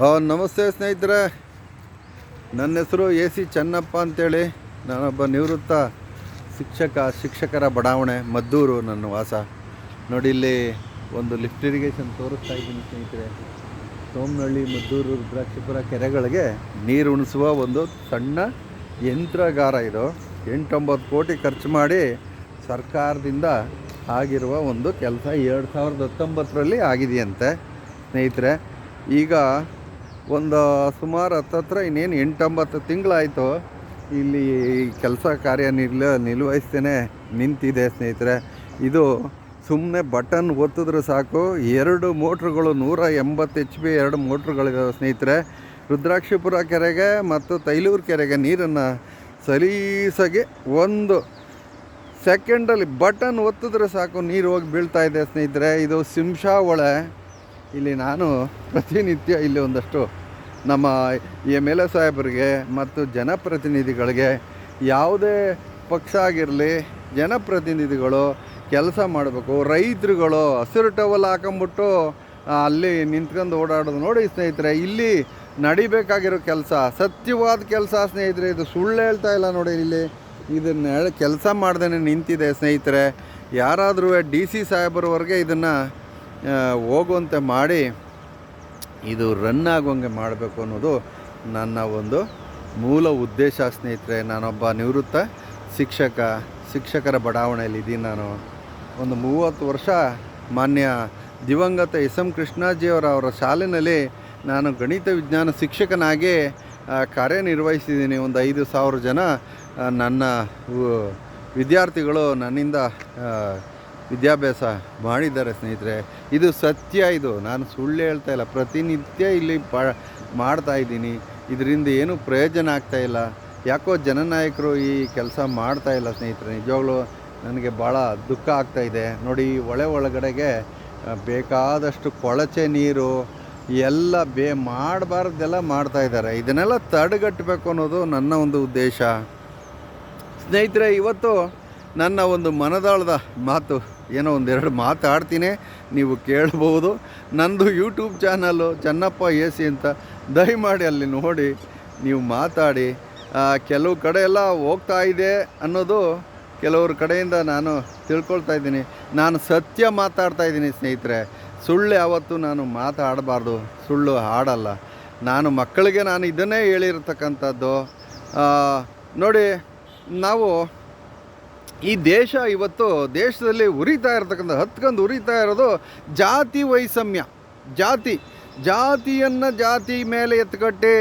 ನಮಸ್ತೆ ಸ್ನೇಹಿತರೆ, ನನ್ನ ಹೆಸರು ಎ ಸಿ ಚೆನ್ನಪ್ಪ ಅಂತೇಳಿ. ನಾನೊಬ್ಬ ನಿವೃತ್ತ ಶಿಕ್ಷಕರ ಬಡಾವಣೆ ಮದ್ದೂರು ನನ್ನ ವಾಸ. ನೋಡಿ, ಇಲ್ಲಿ ಒಂದು ಲಿಫ್ಟ್ ಇರಿಗೇಷನ್ ತೋರಿಸ್ತಾ ಇದ್ದೀನಿ ಸ್ನೇಹಿತರೆ. ಸೋಮನಹಳ್ಳಿ, ಮದ್ದೂರು, ರುದ್ರಾಕ್ಷಿಪುರ ಕೆರೆಗಳಿಗೆ ನೀರು ಉಣಿಸುವ ಒಂದು ಸಣ್ಣ ಯಂತ್ರಗಾರ. ಇದು 8-9 ಕೋಟಿ ಖರ್ಚು ಮಾಡಿ ಸರ್ಕಾರದಿಂದ ಆಗಿರುವ ಒಂದು ಕೆಲಸ. 2019ರಲ್ಲಿ ಆಗಿದೆಯಂತೆ ಸ್ನೇಹಿತರೆ. ಈಗ ಒಂದು ಸುಮಾರು ಹತ್ತತ್ರ ಇನ್ನೇನು 8-9 ತಿಂಗಳಾಯಿತು ಇಲ್ಲಿ ಕೆಲಸ ಕಾರ್ಯ ನಿರ್ವಹಿಸ್ತೇನೆ ನಿಂತಿದೆ ಸ್ನೇಹಿತರೆ. ಇದು ಸುಮ್ಮನೆ ಬಟನ್ ಒತ್ತಿದ್ರೆ ಸಾಕು, 2 ಮೋಟ್ರುಗಳು 180 HP 2 ಮೋಟ್ರುಗಳಿದ್ದಾವೆ ಸ್ನೇಹಿತರೆ. ರುದ್ರಾಕ್ಷಿಪುರ ಕೆರೆಗೆ ಮತ್ತು ತೈಲೂರು ಕೆರೆಗೆ ನೀರನ್ನು ಸಲೀಸಾಗಿ 1 ಸೆಕೆಂಡಲ್ಲಿ ಬಟನ್ ಒತ್ತಿದ್ರೆ ಸಾಕು ನೀರು ಹೋಗಿ ಬೀಳ್ತಾ ಇದೆ ಸ್ನೇಹಿತರೆ. ಇದು ಶಿಂಷಾವಳೆ. ಇಲ್ಲಿ ನಾನು ಪ್ರತಿನಿತ್ಯ ಇಲ್ಲಿ ಒಂದಷ್ಟು ನಮ್ಮ MLA ಸಾಹೇಬರಿಗೆ ಮತ್ತು ಜನಪ್ರತಿನಿಧಿಗಳಿಗೆ, ಯಾವುದೇ ಪಕ್ಷ ಆಗಿರಲಿ, ಜನಪ್ರತಿನಿಧಿಗಳು ಕೆಲಸ ಮಾಡಬೇಕು. ರೈತರುಗಳು ಹಸಿರು ಟವಲ್ ಹಾಕೊಂಬಿಟ್ಟು ಅಲ್ಲಿ ನಿಂತ್ಕೊಂಡು ಓಡಾಡೋದು ನೋಡಿ ಸ್ನೇಹಿತರೆ. ಇಲ್ಲಿ ನಡಿಬೇಕಾಗಿರೋ ಕೆಲಸ ಸತ್ಯವಾದ ಕೆಲಸ ಸ್ನೇಹಿತರೆ. ಇದು ಸುಳ್ಳು ಹೇಳ್ತಾ ಇಲ್ಲ ನೋಡಿ. ಇಲ್ಲಿ ಇದನ್ನು ಕೆಲಸ ಮಾಡ್ದೇ ನಿಂತಿದೆ ಸ್ನೇಹಿತರೆ. ಯಾರಾದರೂ DC ಸಾಹೇಬರವರೆಗೆ ಇದನ್ನು ಹೋಗುವಂತೆ ಮಾಡಿ ಇದು ರನ್ ಆಗೋಂಗೆ ಮಾಡಬೇಕು ಅನ್ನೋದು ನನ್ನ ಒಂದು ಮೂಲ ಉದ್ದೇಶ ಸ್ನೇಹಿತರೆ. ನಾನೊಬ್ಬ ನಿವೃತ್ತ ಶಿಕ್ಷಕರ ಬಡಾವಣೆಯಲ್ಲಿ ಇದ್ದೀನಿ. ನಾನು ಒಂದು 30 ವರ್ಷ ಮಾನ್ಯ ದಿವಂಗತ SM ಕೃಷ್ಣಾಜಿಯವರ ಶಾಲೆಯಲ್ಲಿ ನಾನು ಗಣಿತ ವಿಜ್ಞಾನ ಶಿಕ್ಷಕನಾಗಿ ಕಾರ್ಯನಿರ್ವಹಿಸಿದ್ದೀನಿ. ಒಂದು 5,000 ಜನ ನನ್ನ ವಿದ್ಯಾರ್ಥಿಗಳು ನನ್ನಿಂದ ವಿದ್ಯಾಭ್ಯಾಸ ಮಾಡಿದ್ದಾರೆ ಸ್ನೇಹಿತರೆ. ಇದು ಸತ್ಯ. ಇದು ನಾನು ಸುಳ್ಳು ಹೇಳ್ತಾ ಇಲ್ಲ. ಪ್ರತಿನಿತ್ಯ ಇಲ್ಲಿ ಮಾಡ್ತಾಯಿದ್ದೀನಿ. ಇದರಿಂದ ಏನೂ ಪ್ರಯೋಜನ ಆಗ್ತಾಯಿಲ್ಲ. ಯಾಕೋ ಜನನಾಯಕರು ಈ ಕೆಲಸ ಮಾಡ್ತಾಯಿಲ್ಲ ಸ್ನೇಹಿತರೆ. ನಿಜವಾಗ್ಲೂ ನನಗೆ ಭಾಳ ದುಃಖ ಆಗ್ತಾಯಿದೆ ನೋಡಿ. ಒಳಗಡೆಗೆ ಬೇಕಾದಷ್ಟು ಕೊಳಚೆ ನೀರು ಎಲ್ಲ ಮಾಡಬಾರ್ದೆಲ್ಲ ಮಾಡ್ತಾಯಿದ್ದಾರೆ. ಇದನ್ನೆಲ್ಲ ತಡೆಗಟ್ಟಬೇಕು ಅನ್ನೋದು ನನ್ನ ಒಂದು ಉದ್ದೇಶ ಸ್ನೇಹಿತರೆ. ಇವತ್ತು ನನ್ನ ಒಂದು ಮನದಾಳದ ಮಾತು, ಏನೋ 1-2 ಮಾತಾಡ್ತೀನಿ, ನೀವು ಕೇಳ್ಬೋದು. ನಂದು ಯೂಟ್ಯೂಬ್ ಚಾನಲ್ಲು ಚೆನ್ನಪ್ಪ AC ಅಂತ, ದಯಮಾಡಿ ಅಲ್ಲಿ ನೋಡಿ ನೀವು ಮಾತಾಡಿ. ಕೆಲವು ಕಡೆ ಎಲ್ಲ ಹೋಗ್ತಾ ಇದೆ ಅನ್ನೋದು ಕೆಲವ್ರ ಕಡೆಯಿಂದ ನಾನು ತಿಳ್ಕೊಳ್ತಾ ಇದ್ದೀನಿ. ನಾನು ಸತ್ಯ ಮಾತಾಡ್ತಾ ಇದ್ದೀನಿ ಸ್ನೇಹಿತರೆ. ಸುಳ್ಳು ಯಾವತ್ತೂ ನಾನು ಮಾತಾಡಬಾರ್ದು, ಸುಳ್ಳು ಆಡಲ್ಲ. ನಾನು ಮಕ್ಕಳಿಗೆ ನಾನು ಇದನ್ನೇ ಹೇಳಿರ್ತಕ್ಕಂಥದ್ದು. ನೋಡಿ, ನಾವು ಈ ದೇಶ ಇವತ್ತು ದೇಶದಲ್ಲಿ ಉರಿತಾ ಇರತಕ್ಕಂಥ ಹತ್ಕೊಂಡು ಉರಿತಾ ಇರೋದು ಜಾತಿ ವೈಷಮ್ಯ. ಜಾತಿಯನ್ನು ಜಾತಿ ಮೇಲೆ ಎತ್ಕಟ್ಟಿ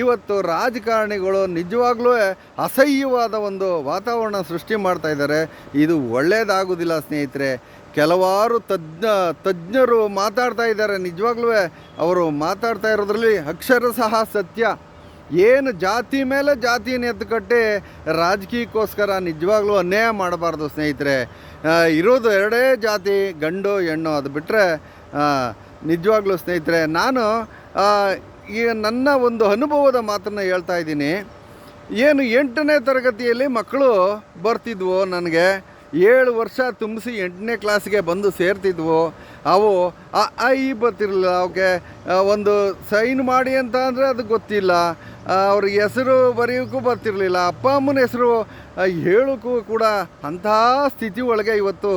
ಇವತ್ತು ರಾಜಕಾರಣಿಗಳು ನಿಜವಾಗ್ಲೂ ಅಸಹ್ಯವಾದ ಒಂದು ವಾತಾವರಣ ಸೃಷ್ಟಿ ಮಾಡ್ತಾಯಿದ್ದಾರೆ. ಇದು ಒಳ್ಳೆಯದಾಗೋದಿಲ್ಲ ಸ್ನೇಹಿತರೆ. ಕೆಲವಾರು ತಜ್ಞರು ಮಾತಾಡ್ತಾ ಇದ್ದಾರೆ. ನಿಜವಾಗ್ಲೂ ಅವರು ಮಾತಾಡ್ತಾ ಇರೋದ್ರಲ್ಲಿ ಅಕ್ಷರಶಃ ಸತ್ಯ. ಏನು ಜಾತಿ ಮೇಲೆ ಜಾತಿಯನ್ನು ಎತ್ತುಕಟ್ಟಿ ರಾಜಕೀಯಕ್ಕೋಸ್ಕರ ನಿಜವಾಗ್ಲೂ ಅನ್ಯಾಯ ಮಾಡಬಾರ್ದು ಸ್ನೇಹಿತರೆ. ಇರೋದು 2 ಜಾತಿ, ಗಂಡು ಹೆಣ್ಣು. ಅದು ಬಿಟ್ಟರೆ ನಿಜವಾಗ್ಲೂ ಸ್ನೇಹಿತರೆ, ನಾನು ಈ ನನ್ನ ಒಂದು ಅನುಭವದ ಮಾತನ್ನು ಹೇಳ್ತಾ ಇದ್ದೀನಿ. ಏನು 8ನೇ ತರಗತಿಯಲ್ಲಿ ಮಕ್ಕಳು ಬರ್ತಿದ್ವು, ನನಗೆ 7 ವರ್ಷ ತುಂಬಿಸಿ 8ನೇ ಕ್ಲಾಸ್ಗೆ ಬಂದು ಸೇರ್ತಿದ್ವು. ಅವು ಈ ಬರ್ತಿರಲಿಲ್ಲ. ಅವಕ್ಕೆ ಒಂದು ಸೈನ್ ಮಾಡಿ ಅಂತ ಅಂದರೆ ಅದು ಗೊತ್ತಿಲ್ಲ. ಅವ್ರಿಗೆ ಹೆಸರು ಬರೆಯೋಕ್ಕೂ ಬರ್ತಿರಲಿಲ್ಲ. ಅಪ್ಪ ಅಮ್ಮನ ಹೆಸರು ಹೇಳೋಕ್ಕೂ ಕೂಡ ಅಂಥ ಸ್ಥಿತಿ ಒಳಗೆ ಇವತ್ತು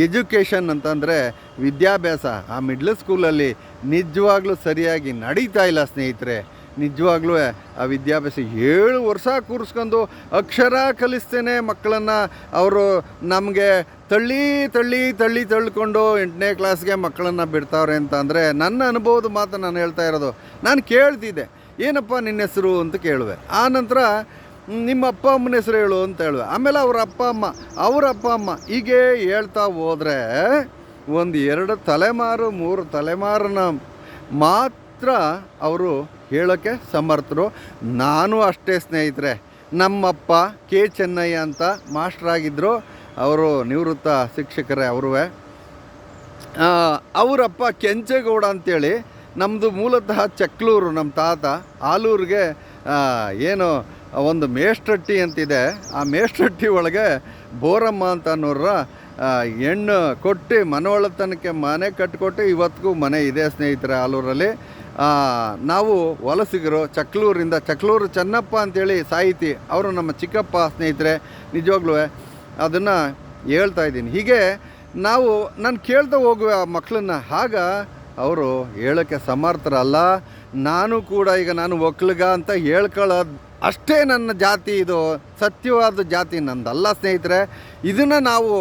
ಎಜುಕೇಷನ್ ಅಂತಂದರೆ ವಿದ್ಯಾಭ್ಯಾಸ ಆ ಮಿಡ್ಲ್ ಸ್ಕೂಲಲ್ಲಿ ನಿಜವಾಗ್ಲೂ ಸರಿಯಾಗಿ ನಡೀತಾ ಇಲ್ಲ ಸ್ನೇಹಿತರೆ. ನಿಜವಾಗ್ಲೂ ಆ ವಿದ್ಯಾಭ್ಯಾಸ 7 ವರ್ಷ ಕೂರಿಸ್ಕೊಂಡು ಅಕ್ಷರ ಕಲಿಸ್ತೇನೆ ಮಕ್ಕಳನ್ನು. ಅವರು ನಮಗೆ ತಳ್ಳಿಕೊಂಡು 8ನೇ ಕ್ಲಾಸ್ಗೆ ಮಕ್ಕಳನ್ನು ಬಿಡ್ತಾವ್ರೆ ಅಂತ ಅಂದರೆ ನನ್ನ ಅನುಭವದ ಮಾತು ನಾನು ಹೇಳ್ತಾ ಇರೋದು. ನಾನು ಕೇಳ್ತಿದ್ದೆ, ಏನಪ್ಪ ನಿನ್ನ ಹೆಸರು ಅಂತ ಕೇಳುವೆ. ಆ ನಂತರ ನಿಮ್ಮ ಅಪ್ಪ ಅಮ್ಮನ ಹೆಸರು ಹೇಳು ಅಂತ ಹೇಳುವೆ. ಆಮೇಲೆ ಅವ್ರ ಅಪ್ಪ ಅಮ್ಮ ಹೀಗೆ ಹೇಳ್ತಾ ಹೋದರೆ ಒಂದು 2 ತಲೆಮಾರು 3 ತಲೆಮಾರನ್ನ ಮಾತ್ರ ಅವರು ಹೇಳೋಕ್ಕೆ ಸಮರ್ಥರು. ನಾನು ಅಷ್ಟೇ ಸ್ನೇಹಿತರೆ. ನಮ್ಮಪ್ಪ K. ಚೆನ್ನಯ್ಯ ಅಂತ ಮಾಸ್ಟ್ರಾಗಿದ್ದರು. ಅವರು ನಿವೃತ್ತ ಶಿಕ್ಷಕರೇ ಅವರೂ. ಅವರಪ್ಪ ಕೆಂಚೇಗೌಡ ಅಂಥೇಳಿ. ನಮ್ಮದು ಮೂಲತಃ ಚಕ್ಲೂರು. ನಮ್ಮ ತಾತ ಆಲೂರಿಗೆ ಏನು ಒಂದು ಮೇಷ್ಟ್ರಟ್ಟಿ ಅಂತಿದೆ. ಆ ಮೇಷ್ಟ್ರಟ್ಟಿ ಒಳಗೆ ಬೋರಮ್ಮ ಅಂತ ಅನ್ನೋರ ಹೆಣ್ಣು ಕೊಟ್ಟು ಮನವೊಳತನಕ್ಕೆ ಮನೆ ಕಟ್ಟಿಕೊಟ್ಟು ಇವತ್ತಿಗೂ ಮನೆ ಇದೆ ಸ್ನೇಹಿತರೆ ಆಲೂರಲ್ಲಿ. ನಾವು ವಲಸಿಗರು ಚಕ್ಲೂರು ಚೆನ್ನಪ್ಪ ಅಂತೇಳಿ ಸಾಹಿತಿ, ಅವರು ನಮ್ಮ ಚಿಕ್ಕಪ್ಪ ಸ್ನೇಹಿತರೆ. ನಿಜವಾಗ್ಲೂ ಅದನ್ನು ಹೇಳ್ತಾ ಇದ್ದೀನಿ. ಹೀಗೆ ನಾನು ಕೇಳ್ತಾ ಹೋಗುವ ಮಕ್ಕಳನ್ನ, ಆಗ ಅವರು ಹೇಳೋಕ್ಕೆ ಸಮರ್ಥರಲ್ಲ. ನಾನು ಕೂಡ ಈಗ ನಾನು ಒಕ್ಕಲಿಗ ಅಂತ ಹೇಳ್ಕೊಳ್ಳೋದು ಅಷ್ಟೇ ನನ್ನ ಜಾತಿ, ಇದು ಸತ್ಯವಾದ ಜಾತಿ ನಂದಲ್ಲ ಸ್ನೇಹಿತರೆ. ಇದನ್ನು ನಾವು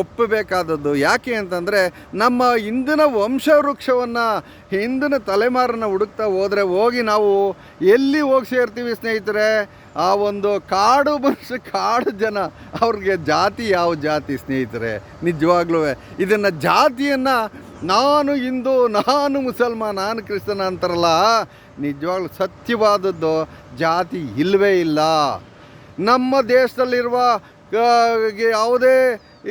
ಒಪ್ಪಬೇಕಾದದ್ದು. ಯಾಕೆ ಅಂತಂದರೆ ನಮ್ಮ ಹಿಂದಿನ ವಂಶವೃಕ್ಷವನ್ನು, ಹಿಂದಿನ ತಲೆಮಾರನ್ನು ಹುಡುಕ್ತಾ ಹೋಗಿ ನಾವು ಎಲ್ಲಿ ಹೋಗಿ ಸೇರ್ತೀವಿ ಸ್ನೇಹಿತರೆ? ಆ ಒಂದು ಕಾಡು ಕಾಡು ಜನ, ಅವ್ರಿಗೆ ಜಾತಿ ಯಾವ ಜಾತಿ ಸ್ನೇಹಿತರೆ? ನಿಜವಾಗ್ಲೂ ಇದನ್ನು ಜಾತಿಯನ್ನು ನಾನು ಹಿಂದೂ, ನಾನು ಮುಸಲ್ಮಾನ್, ನಾನು ಕ್ರಿಸ್ತನ ಅಂತಾರಲ್ಲ, ನಿಜವಾಗ್ಲೂ ಸತ್ಯವಾದದ್ದು ಜಾತಿ ಇಲ್ಲವೇ ಇಲ್ಲ. ನಮ್ಮ ದೇಶದಲ್ಲಿರುವ ಯಾವುದೇ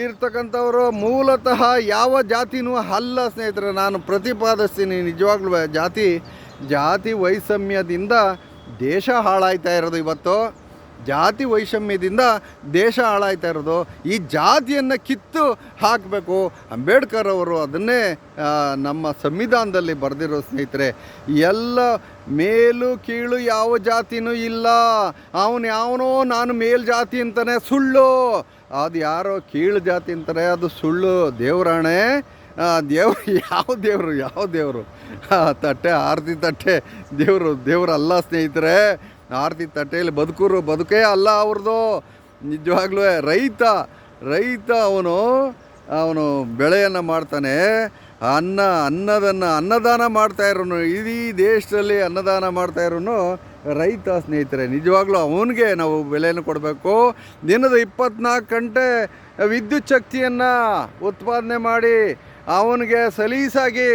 ಇರ್ತಕ್ಕಂಥವರು ಮೂಲತಃ ಯಾವ ಜಾತಿನೂ ಅಲ್ಲ ಸ್ನೇಹಿತರೆ. ನಾನು ಪ್ರತಿಪಾದಿಸ್ತೀನಿ, ನಿಜವಾಗ್ಲೂ ಜಾತಿ ವೈಷಮ್ಯದಿಂದ ದೇಶ ಹಾಳಾಯ್ತಾ ಇರೋದು. ಇವತ್ತು ಜಾತಿ ವೈಷಮ್ಯದಿಂದ ದೇಶ ಹಾಳಾಯ್ತಾ ಇರೋದು. ಈ ಜಾತಿಯನ್ನು ಕಿತ್ತು ಹಾಕಬೇಕು. ಅಂಬೇಡ್ಕರ್ ಅವರು ಅದನ್ನೇ ನಮ್ಮ ಸಂವಿಧಾನದಲ್ಲಿ ಬರೆದಿರೋ ಸ್ನೇಹಿತರೆ. ಎಲ್ಲ ಮೇಲು ಕೀಳು ಯಾವ ಜಾತಿನೂ ಇಲ್ಲ. ಯಾವನೋ ನಾನು ಮೇಲು ಜಾತಿ ಅಂತಾನೆ, ಸುಳ್ಳು. ಅದು ಯಾರೋ ಕೀಳು ಜಾತಿ ಅಂತಾರೆ, ಅದು ಸುಳ್ಳು. ದೇವರಾಣೆ, ಯಾವ ದೇವರು ತಟ್ಟೆ ಆರತಿ ತಟ್ಟೆ ದೇವರಲ್ಲ ಸ್ನೇಹಿತರೆ. ಆರತಿ ತಟ್ಟೆಯಲ್ಲಿ ಬದುಕೇ ಅಲ್ಲ ಅವ್ರದ್ದು. ನಿಜವಾಗ್ಲೂ ರೈತ ಅವನು ಬೆಳೆಯನ್ನು ಮಾಡ್ತಾನೆ. ಅನ್ನದಾನ ಮಾಡ್ತಾ ಇರೋನು, ಇಡೀ ದೇಶದಲ್ಲಿ ಅನ್ನದಾನ ಮಾಡ್ತಾ ಇರೋನು ರೈತ ಸ್ನೇಹಿತರೆ. ನಿಜವಾಗ್ಲೂ ಅವನಿಗೆ ನಾವು ಬೆಲೆಯನ್ನು ಕೊಡಬೇಕು. ದಿನದ 24 ಗಂಟೆ ವಿದ್ಯುತ್ ಶಕ್ತಿಯನ್ನು ಉತ್ಪಾದನೆ ಮಾಡಿ ಅವನಿಗೆ ಸಲೀಸಾಗಿ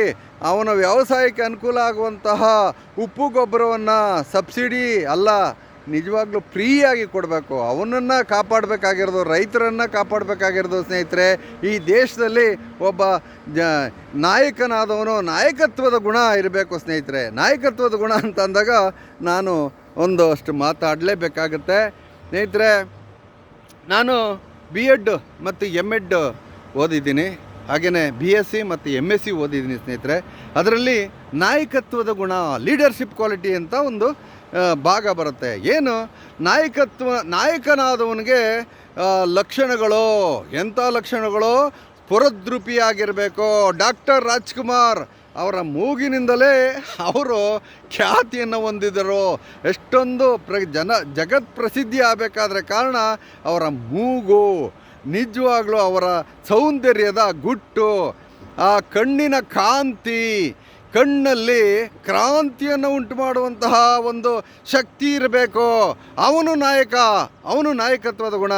ಅವನ ವ್ಯವಸಾಯಕ್ಕೆ ಅನುಕೂಲ ಆಗುವಂತಹ ಉಪ್ಪು ಗೊಬ್ಬರವನ್ನು ಸಬ್ಸಿಡಿ ಅಲ್ಲ, ನಿಜವಾಗ್ಲೂ ಫ್ರೀಯಾಗಿ ಕೊಡಬೇಕು. ಅವನನ್ನು ಕಾಪಾಡಬೇಕಾಗಿರೋದು, ರೈತರನ್ನು ಕಾಪಾಡಬೇಕಾಗಿರೋದು ಸ್ನೇಹಿತರೆ. ಈ ದೇಶದಲ್ಲಿ ಒಬ್ಬ ನಾಯಕನಾದವನು ನಾಯಕತ್ವದ ಗುಣ ಇರಬೇಕು ಸ್ನೇಹಿತರೆ. ನಾಯಕತ್ವದ ಗುಣ ಅಂತ ಅಂದಾಗ ನಾನು ಒಂದಷ್ಟು ಮಾತಾಡಲೇಬೇಕಾಗತ್ತೆ ಸ್ನೇಹಿತರೆ. ನಾನು BEd ಮತ್ತು MEd ಓದಿದ್ದೀನಿ, ಹಾಗೆಯೇ BSc ಮತ್ತು MSc ಓದಿದ್ದೀನಿ ಸ್ನೇಹಿತರೆ. ಅದರಲ್ಲಿ ನಾಯಕತ್ವದ ಗುಣ, ಲೀಡರ್ಶಿಪ್ ಕ್ವಾಲಿಟಿ ಅಂತ ಒಂದು ಭಾಗ ಬರುತ್ತೆ. ಏನು ನಾಯಕನಾದವನಿಗೆ ಲಕ್ಷಣಗಳು, ಎಂಥ ಲಕ್ಷಣಗಳು? ಸ್ಫುರದ್ರೂಪಿಯಾಗಿರಬೇಕು. ಡಾಕ್ಟರ್ ರಾಜ್ಕುಮಾರ್ ಅವರ ಮೂಗಿನಿಂದಲೇ ಅವರು ಖ್ಯಾತಿಯನ್ನು ಹೊಂದಿದರು. ಎಷ್ಟೊಂದು ಜಗತ್ ಪ್ರಸಿದ್ಧಿ ಆಗಬೇಕಾದ್ರೆ ಕಾರಣ ಅವರ ಮೂಗು. ನಿಜವಾಗ್ಲೂ ಅವರ ಸೌಂದರ್ಯದ ಗುಟ್ಟು, ಆ ಕಣ್ಣಿನ ಕಾಂತಿ, ಕಣ್ಣಲ್ಲಿ ಕ್ರಾಂತಿಯನ್ನು ಉಂಟು ಮಾಡುವಂತಹ ಒಂದು ಶಕ್ತಿ ಇರಬೇಕು. ಅವನು ನಾಯಕತ್ವದ ಗುಣ.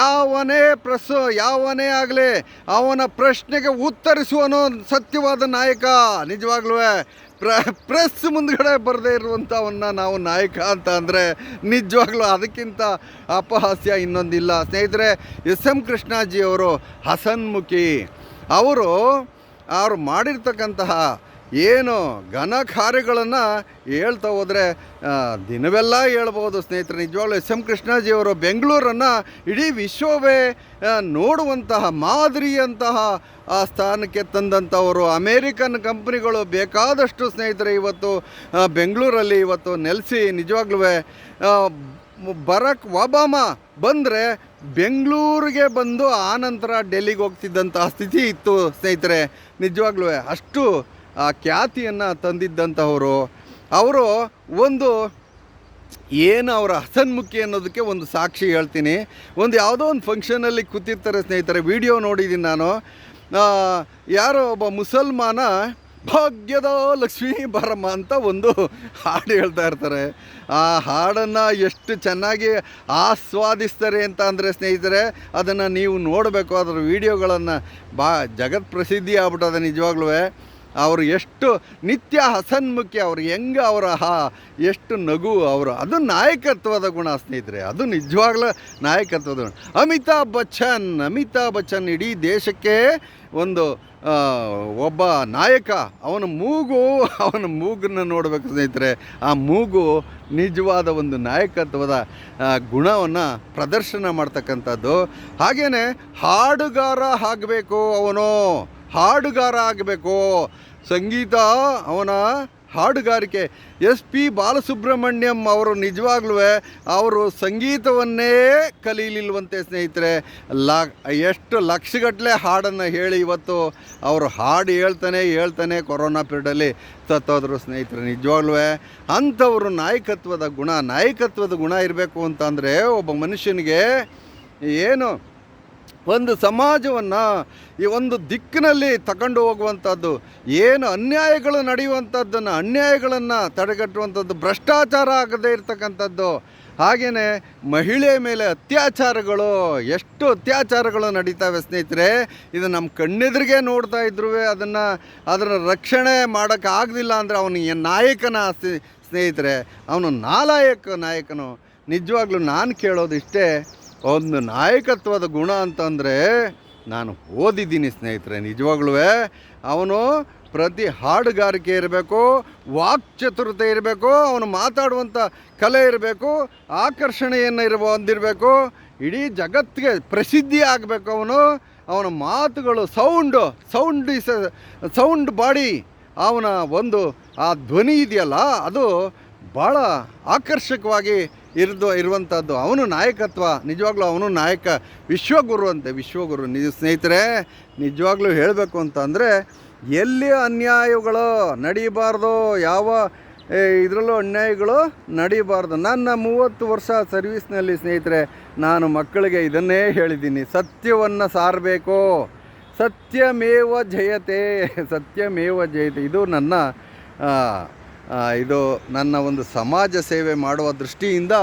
ಯಾವನೇ ಆಗಲಿ ಅವನ ಪ್ರಶ್ನೆಗೆ ಉತ್ತರಿಸುವನು ಸತ್ಯವಾದ ನಾಯಕ. ನಿಜವಾಗ್ಲೂ ಪ್ರೆಸ್ ಮುಂದ್ಗಡೆ ಬರದೇ ಇರುವಂಥವನ್ನ ನಾವು ನಾಯಕ ಅಂತ ಅಂದರೆ ನಿಜವಾಗ್ಲೂ ಅದಕ್ಕಿಂತ ಅಪಹಾಸ್ಯ ಇನ್ನೊಂದಿಲ್ಲ ಸ್ನೇಹಿತರೆ. SM ಕೃಷ್ಣಾಜಿಯವರು ಹಸನ್ಮುಖಿ. ಅವರು ಮಾಡಿರ್ತಕ್ಕಂತಹ ಏನು ಘನ ಕಾರ್ಯಗಳನ್ನು ಹೇಳ್ತಾ ಹೋದರೆ ದಿನವೆಲ್ಲ ಹೇಳ್ಬೋದು ಸ್ನೇಹಿತರೆ. ನಿಜವಾಗ್ಲೂ SM ಕೃಷ್ಣಾಜಿಯವರು ಬೆಂಗಳೂರನ್ನು ಇಡೀ ವಿಶ್ವವೇ ನೋಡುವಂತಹ ಮಾದರಿಯಂತಹ ಆ ಸ್ಥಾನಕ್ಕೆ ತಂದಂಥವರು. ಅಮೇರಿಕನ್ ಕಂಪ್ನಿಗಳು ಬೇಕಾದಷ್ಟು ಸ್ನೇಹಿತರೆ ಇವತ್ತು ಬೆಂಗಳೂರಲ್ಲಿ ನೆಲೆಸಿ, ನಿಜವಾಗ್ಲೂ ಬರಾಕ್ ಒಬಾಮಾ ಬಂದರೆ ಬೆಂಗಳೂರಿಗೆ ಬಂದು ಆನಂತರ ಡೆಲ್ಲಿಗೆ ಹೋಗ್ತಿದ್ದಂತಹ ಸ್ಥಿತಿ ಇತ್ತು ಸ್ನೇಹಿತರೆ. ನಿಜವಾಗ್ಲೂ ಅಷ್ಟು ಆ ಖ್ಯಾತಿಯನ್ನು ತಂದಿದ್ದಂಥವರು. ಅವರು ಅವರ ಹಸನ್ಮುಖಿ ಅನ್ನೋದಕ್ಕೆ ಒಂದು ಸಾಕ್ಷಿ ಹೇಳ್ತೀನಿ. ಯಾವುದೋ ಒಂದು ಫಂಕ್ಷನಲ್ಲಿ ಕೂತಿರ್ತಾರೆ ಸ್ನೇಹಿತರೆ, ವಿಡಿಯೋ ನೋಡಿದ್ದೀನಿ ನಾನು. ಯಾರೋ ಒಬ್ಬ ಮುಸಲ್ಮಾನ ಭಾಗ್ಯದ ಲಕ್ಷ್ಮೀ ಬಾರಮ್ಮ ಅಂತ ಒಂದು ಹಾಡು ಹೇಳ್ತಾ ಇರ್ತಾರೆ. ಆ ಹಾಡನ್ನು ಎಷ್ಟು ಚೆನ್ನಾಗಿ ಆಸ್ವಾದಿಸ್ತಾರೆ ಅಂತ ಅಂದರೆ ಸ್ನೇಹಿತರೆ, ಅದನ್ನು ನೀವು ನೋಡಬೇಕು. ಅದರ ವಿಡಿಯೋಗಳನ್ನು ಜಗತ್ ಪ್ರಸಿದ್ಧಿ ಆಗ್ಬಿಟ್ಟದೆ. ನಿಜವಾಗ್ಲೂ ಅವರು ಎಷ್ಟು ನಿತ್ಯ ಹಸನ್ಮುಖಿ, ಅವರು ಹೆಂಗೆ ಎಷ್ಟು ನಗು ಅವರು. ಅದು ನಾಯಕತ್ವದ ಗುಣ ಸ್ನೇಹಿತರೆ, ಅದು ನಿಜವಾಗ್ಲೂ ನಾಯಕತ್ವದ ಗುಣ. ಅಮಿತಾಬ್ ಬಚ್ಚನ್ ಇಡೀ ದೇಶಕ್ಕೆ ಒಬ್ಬ ನಾಯಕ. ಅವನ ಮೂಗನ್ನು ನೋಡಬೇಕು ಸ್ನೇಹಿತರೆ. ಆ ಮೂಗು ನಿಜವಾದ ಒಂದು ನಾಯಕತ್ವದ ಗುಣವನ್ನು ಪ್ರದರ್ಶನ ಮಾಡ್ತಕ್ಕಂಥದ್ದು. ಹಾಗೆಯೇ ಹಾಡುಗಾರ ಆಗಬೇಕು. ಹಾಡುಗಾರ ಆಗಬೇಕು. ಸಂಗೀತ ಅವನ ಹಾಡುಗಾರಿಕೆ. ಎಸ್ ಪಿ ಬಾಲಸುಬ್ರಹ್ಮಣ್ಯಂ ಅವರು ನಿಜವಾಗ್ಲೂ ಅವರು ಸಂಗೀತವನ್ನೇ ಕಲೀಲಿಲ್ವಂತೆ ಸ್ನೇಹಿತರೆ. ಎಷ್ಟು ಲಕ್ಷಗಟ್ಟಲೆ ಹಾಡನ್ನು ಹೇಳಿ ಇವತ್ತು ಅವರು ಹಾಡು ಹೇಳ್ತಾನೆ ಕೊರೋನಾ ಪೀರಿಯಡಲ್ಲಿ ಸತ್ತೋದ್ರು ಸ್ನೇಹಿತರೆ. ನಿಜವಾಗ್ಲೂ ಅಂಥವರು ನಾಯಕತ್ವದ ಗುಣ ಇರಬೇಕು ಅಂತಂದರೆ ಒಬ್ಬ ಮನುಷ್ಯನಿಗೆ ಏನು ಒಂದು ಸಮಾಜವನ್ನು ಈ ಒಂದು ದಿಕ್ಕಿನಲ್ಲಿ ತಗೊಂಡು ಹೋಗುವಂಥದ್ದು, ಏನು ಅನ್ಯಾಯಗಳು ನಡೆಯುವಂಥದ್ದನ್ನು ಅನ್ಯಾಯಗಳನ್ನು ತಡೆಗಟ್ಟುವಂಥದ್ದು, ಭ್ರಷ್ಟಾಚಾರ ಆಗದೇ ಇರತಕ್ಕಂಥದ್ದು, ಹಾಗೆಯೇ ಮಹಿಳೆಯ ಮೇಲೆ ಎಷ್ಟು ಅತ್ಯಾಚಾರಗಳು ನಡೀತಾವೆ ಸ್ನೇಹಿತರೆ. ಇದು ನಮ್ಮ ಕಣ್ಣೆದುರಿಗೆ ನೋಡ್ತಾ ಇದ್ರೂ ಅದರ ರಕ್ಷಣೆ ಮಾಡೋಕ್ಕಾಗಲಿಲ್ಲ ಅಂದರೆ ಅವನು ನಾಯಕನ ಸ್ನೇಹಿತರೆ, ಅವನು ನಾಯಕನು. ನಿಜವಾಗ್ಲೂ ನಾನು ಕೇಳೋದು ಇಷ್ಟೇ, ಒಂದು ನಾಯಕತ್ವದ ಗುಣ ಅಂತಂದರೆ ನಾನು ಓದಿದ್ದೀನಿ ಸ್ನೇಹಿತರೆ. ನಿಜವಾಗ್ಲೂ ಅವನು ಪ್ರತಿ ಹಾಡುಗಾರಿಕೆ ಇರಬೇಕು, ವಾಕ್ಚತುರತೆ ಇರಬೇಕು, ಅವನು ಮಾತಾಡುವಂಥ ಕಲೆ ಇರಬೇಕು, ಆಕರ್ಷಣೆಯನ್ನು ಹೊಂದಿರಬೇಕು, ಇಡೀ ಜಗತ್ತಿಗೆ ಪ್ರಸಿದ್ಧಿ ಆಗಬೇಕು. ಅವನ ಮಾತುಗಳು ಸೌಂಡ್ ಬಾಡಿ, ಅವನ ಒಂದು ಆ ಧ್ವನಿ ಇದೆಯಲ್ಲ ಅದು ಭಾಳ ಆಕರ್ಷಕವಾಗಿ ಇರುವಂಥದ್ದು. ಅವನು ನಾಯಕತ್ವ, ನಿಜವಾಗ್ಲೂ ಅವನು ನಾಯಕ, ವಿಶ್ವಗುರು. ಸ್ನೇಹಿತರೆ, ನಿಜವಾಗ್ಲೂ ಹೇಳಬೇಕು ಅಂತಂದರೆ ಎಲ್ಲಿ ಅನ್ಯಾಯಗಳು ನಡೀಬಾರ್ದು, ಯಾವ ಇದರಲ್ಲೂ ಅನ್ಯಾಯಗಳು ನಡೀಬಾರ್ದು. ನನ್ನ 30 ವರ್ಷ ಸರ್ವೀಸ್ನಲ್ಲಿ ಸ್ನೇಹಿತರೆ ನಾನು ಮಕ್ಕಳಿಗೆ ಇದನ್ನೇ ಹೇಳಿದ್ದೀನಿ, ಸತ್ಯವನ್ನು ಸಾರಬೇಕು, ಸತ್ಯಮೇವ ಜಯತೆ. ಇದು ನನ್ನ ಒಂದು ಸಮಾಜ ಸೇವೆ ಮಾಡುವ ದೃಷ್ಟಿಯಿಂದ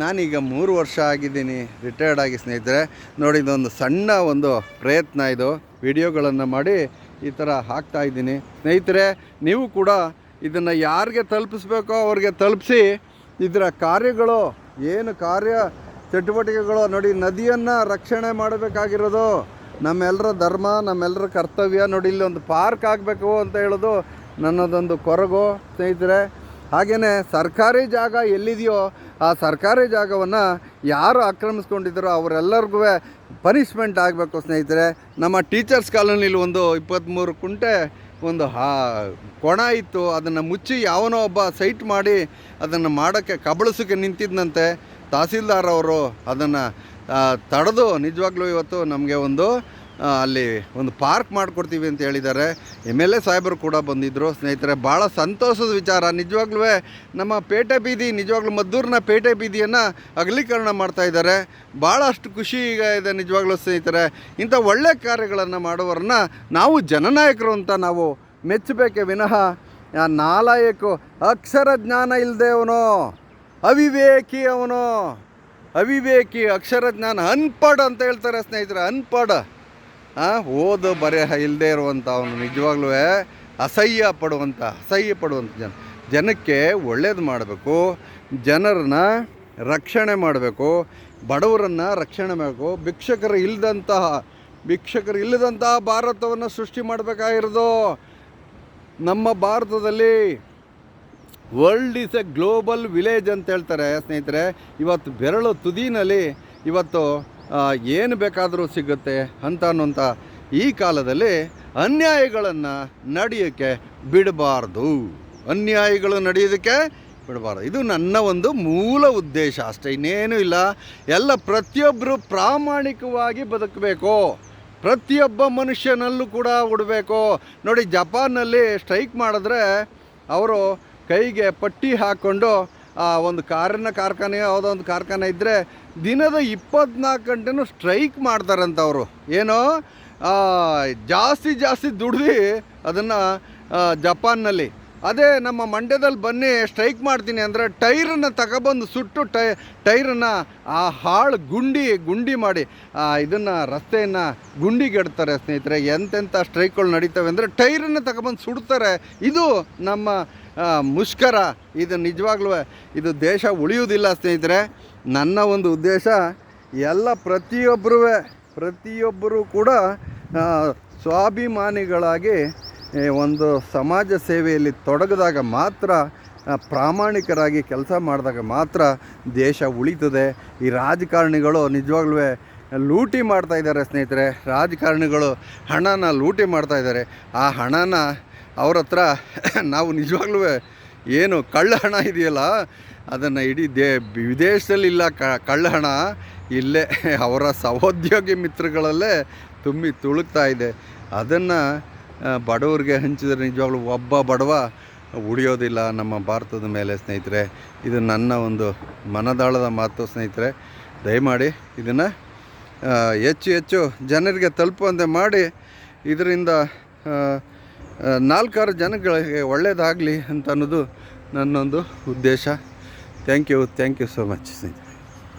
ನಾನೀಗ 3 ವರ್ಷ ಆಗಿದ್ದೀನಿ ರಿಟೈರ್ಡ್ ಆಗಿ ಸ್ನೇಹಿತರೆ. ನೋಡಿ, ಇದೊಂದು ಸಣ್ಣ ಒಂದು ಪ್ರಯತ್ನ, ಇದು ವಿಡಿಯೋಗಳನ್ನು ಮಾಡಿ ಈ ಥರ ಹಾಕ್ತಾಯಿದ್ದೀನಿ ಸ್ನೇಹಿತರೆ. ನೀವು ಕೂಡ ಇದನ್ನು ಯಾರಿಗೆ ತಲುಪಿಸ್ಬೇಕೋ ಅವ್ರಿಗೆ ತಲುಪಿಸಿ ಇದರ ಕಾರ್ಯಗಳು ಏನು ಚಟುವಟಿಕೆಗಳು ನೋಡಿ. ನದಿಯನ್ನು ರಕ್ಷಣೆ ಮಾಡಬೇಕಾಗಿರೋದು ನಮ್ಮೆಲ್ಲರ ಧರ್ಮ, ನಮ್ಮೆಲ್ಲರ ಕರ್ತವ್ಯ. ನೋಡಿ, ಇಲ್ಲಿ ಒಂದು ಪಾರ್ಕ್ ಆಗಬೇಕು ಅಂತ ಹೇಳೋದು ನನ್ನದೊಂದು ಕೊರಗು ಸ್ನೇಹಿತರೆ. ಹಾಗೆಯೇ ಸರ್ಕಾರಿ ಜಾಗ ಎಲ್ಲಿದೆಯೋ ಆ ಸರ್ಕಾರಿ ಜಾಗವನ್ನು ಯಾರು ಆಕ್ರಮಿಸ್ಕೊಂಡಿದ್ದಾರೋ ಅವರೆಲ್ಲರಿಗೂ ಪನಿಷ್ಮೆಂಟ್ ಆಗಬೇಕು ಸ್ನೇಹಿತರೆ. ನಮ್ಮ ಟೀಚರ್ಸ್ ಕಾಲೋನಿಲಿ ಒಂದು 23 ಕುಂಟೆ ಒಂದು ಕೊಣ ಇತ್ತು, ಅದನ್ನು ಮುಚ್ಚಿ ಯಾವನೋ ಒಬ್ಬ ಸೈಟ್ ಮಾಡಿ ಅದನ್ನು ಮಾಡೋಕ್ಕೆ ಕಬಳಿಸೋಕ್ಕೆ ನಿಂತಿದ್ದಂತೆ. ತಹಸೀಲ್ದಾರ್ ಅವರು ಅದನ್ನು ತಡೆದು ನಿಜವಾಗ್ಲೂ ಇವತ್ತು ನಮಗೆ ಅಲ್ಲಿ ಒಂದು ಪಾರ್ಕ್ ಮಾಡಿಕೊಡ್ತೀವಿ ಅಂತ ಹೇಳಿದ್ದಾರೆ. MLA ಸಾಹೇಬರು ಕೂಡ ಬಂದಿದ್ದರು ಸ್ನೇಹಿತರೆ. ಭಾಳ ಸಂತೋಷದ ವಿಚಾರ. ನಿಜವಾಗ್ಲೂ ನಮ್ಮ ಪೇಟೆ ಬೀದಿ, ನಿಜವಾಗ್ಲೂ ಮದ್ದೂರಿನ ಪೇಟೆ ಬೀದಿಯನ್ನು ಅಗಲೀಕರಣ ಮಾಡ್ತಾಯಿದ್ದಾರೆ. ಭಾಳಷ್ಟು ಖುಷಿ ಈಗ ಇದೆ ನಿಜವಾಗ್ಲೂ ಸ್ನೇಹಿತರೆ. ಇಂಥ ಒಳ್ಳೆಯ ಕಾರ್ಯಗಳನ್ನು ಮಾಡೋರನ್ನ ನಾವು ಜನನಾಯಕರು ಅಂತ ನಾವು ಮೆಚ್ಚಬೇಕೆ ವಿನಃ ನಾಲಾಯಕು, ಅಕ್ಷರ ಜ್ಞಾನ ಇಲ್ಲದೆ ಅವಿವೇಕಿ, ಅಕ್ಷರ ಜ್ಞಾನ ಅನ್ಪಡ್ ಅಂತ ಹೇಳ್ತಾರೆ ಸ್ನೇಹಿತರೆ. ಅನ್ಪಡ್, ಓದು ಬರೆಹ ಇಲ್ಲದೆ ಇರುವಂಥ ಅವನು ನಿಜವಾಗ್ಲೂ ಅಸಹ್ಯ ಪಡುವಂಥ ಜನಕ್ಕೆ ಒಳ್ಳೇದು ಮಾಡಬೇಕು, ಜನರನ್ನ ರಕ್ಷಣೆ ಮಾಡಬೇಕು, ಬಡವರನ್ನು ರಕ್ಷಣೆ ಮಾಡಬೇಕು. ಭಿಕ್ಷಕರು ಇಲ್ಲದಂತಹ ಭಾರತವನ್ನು ಸೃಷ್ಟಿ ಮಾಡಬೇಕಾಗಿರೋದು. ನಮ್ಮ ಭಾರತದಲ್ಲಿ world is A global village ಅಂತ ಹೇಳ್ತಾರೆ ಸ್ನೇಹಿತರೆ. ಇವತ್ತು ಬೆರಳು ತುದಿನಲ್ಲಿ ಇವತ್ತು ಏನು ಬೇಕಾದರೂ ಸಿಗುತ್ತೆ ಅನ್ನುವಂಥ ಈ ಕಾಲದಲ್ಲಿ ಅನ್ಯಾಯಗಳನ್ನು ನಡೆಯೋಕ್ಕೆ ಬಿಡಬಾರ್ದು. ಇದು ನನ್ನ ಒಂದು ಮೂಲ ಉದ್ದೇಶ ಅಷ್ಟೇ, ಇನ್ನೇನೂ ಇಲ್ಲ. ಪ್ರತಿಯೊಬ್ಬರು ಪ್ರಾಮಾಣಿಕವಾಗಿ ಬದುಕಬೇಕು, ಪ್ರತಿಯೊಬ್ಬ ಮನುಷ್ಯನಲ್ಲೂ ಕೂಡ ಉಡಬೇಕು. ನೋಡಿ, ಜಪಾನ್ನಲ್ಲಿ ಸ್ಟ್ರೈಕ್ ಮಾಡಿದ್ರೆ ಅವರು ಕೈಗೆ ಪಟ್ಟಿ ಹಾಕ್ಕೊಂಡು ಒಂದು ಕಾರ್ಖಾನೆ ಯಾವುದೋ ಒಂದು ಕಾರ್ಖಾನೆ ಇದ್ದರೆ ದಿನದ 24 ಗಂಟೆನೂ ಸ್ಟ್ರೈಕ್ ಮಾಡ್ತಾರಂತ ಅವರು. ಏನೋ ಜಾಸ್ತಿ ದುಡ್ದು ಅದನ್ನು ಜಪಾನ್ನಲ್ಲಿ. ಅದೇ ನಮ್ಮ ಮಂಡ್ಯದಲ್ಲಿ ಬನ್ನಿ ಸ್ಟ್ರೈಕ್ ಮಾಡ್ತೀನಿ ಅಂದರೆ ಟೈರನ್ನು ತಗೊಬಂದು ಸುಟ್ಟು ಟೈರನ್ನು ಗುಂಡಿ ಮಾಡಿ ಇದನ್ನು ರಸ್ತೆಯನ್ನು ಗುಂಡಿಗೆಡ್ತಾರೆ ಸ್ನೇಹಿತರೆ. ಎಂತೆಂಥ ಸ್ಟ್ರೈಕ್ಗಳು ನಡೀತವೆ ಅಂದರೆ ಟೈರನ್ನು ತಗೊಬಂದು ಸುಡ್ತಾರೆ. ಇದು ನಮ್ಮ ಮುಷ್ಕರ. ಇದು ನಿಜವಾಗ್ಲೂ ಇದು ದೇಶ ಉಳಿಯುವುದಿಲ್ಲ ಸ್ನೇಹಿತರೆ. ನನ್ನ ಒಂದು ಉದ್ದೇಶ ಪ್ರತಿಯೊಬ್ಬರೂ ಕೂಡ ಸ್ವಾಭಿಮಾನಿಗಳಾಗಿ ಒಂದು ಸಮಾಜ ಸೇವೆಯಲ್ಲಿ ತೊಡಗಿದಾಗ ಮಾತ್ರ, ಪ್ರಾಮಾಣಿಕರಾಗಿ ಕೆಲಸ ಮಾಡಿದಾಗ ಮಾತ್ರ ದೇಶ ಉಳಿತದೆ. ಈ ರಾಜಕಾರಣಿಗಳು ನಿಜವಾಗ್ಲೂ ಲೂಟಿ ಮಾಡ್ತಾಯಿದ್ದಾರೆ ಸ್ನೇಹಿತರೆ. ರಾಜಕಾರಣಿಗಳು ಹಣನ ಲೂಟಿ ಮಾಡ್ತಾಯಿದ್ದಾರೆ. ಆ ಹಣನ ಅವ್ರ ಹತ್ರ ನಾವು ನಿಜವಾಗ್ಲೂ ಏನು ಕಳ್ಳ ಹಣ ಇದೆಯಲ್ಲ ಅದನ್ನು ಇಡೀ ವಿದೇಶದಲ್ಲಿಲ್ಲ ಕಳ್ಳ ಹಣ, ಇಲ್ಲೇ ಅವರ ಸಹೋದ್ಯೋಗಿ ಮಿತ್ರಗಳಲ್ಲೇ ತುಂಬಿ ತುಳುಕ್ತಾ ಇದೆ. ಅದನ್ನು ಬಡವರಿಗೆ ಹಂಚಿದರೆ ನಿಜವಾಗ್ಲೂ ಒಬ್ಬ ಬಡವ ಉಳಿಯೋದಿಲ್ಲ ನಮ್ಮ ಭಾರತದ ಮೇಲೆ ಸ್ನೇಹಿತರೆ. ಇದು ನನ್ನ ಒಂದು ಮನದಾಳದ ಮಾತು ಸ್ನೇಹಿತರೆ. ದಯಮಾಡಿ ಇದನ್ನು ಹೆಚ್ಚು ಹೆಚ್ಚು ಜನರಿಗೆ ತಲುಪುವಂತೆ ಮಾಡಿ, ಇದರಿಂದ 4-6 ಜನಗಳಿಗೆ ಒಳ್ಳೆಯದಾಗಲಿ ಅಂತ ಅನ್ನೋದು ನನ್ನೊಂದು ಉದ್ದೇಶ. ಥ್ಯಾಂಕ್ ಯು ಸೋ ಮಚ್ ಸ್ನೇಹಿತರೆ.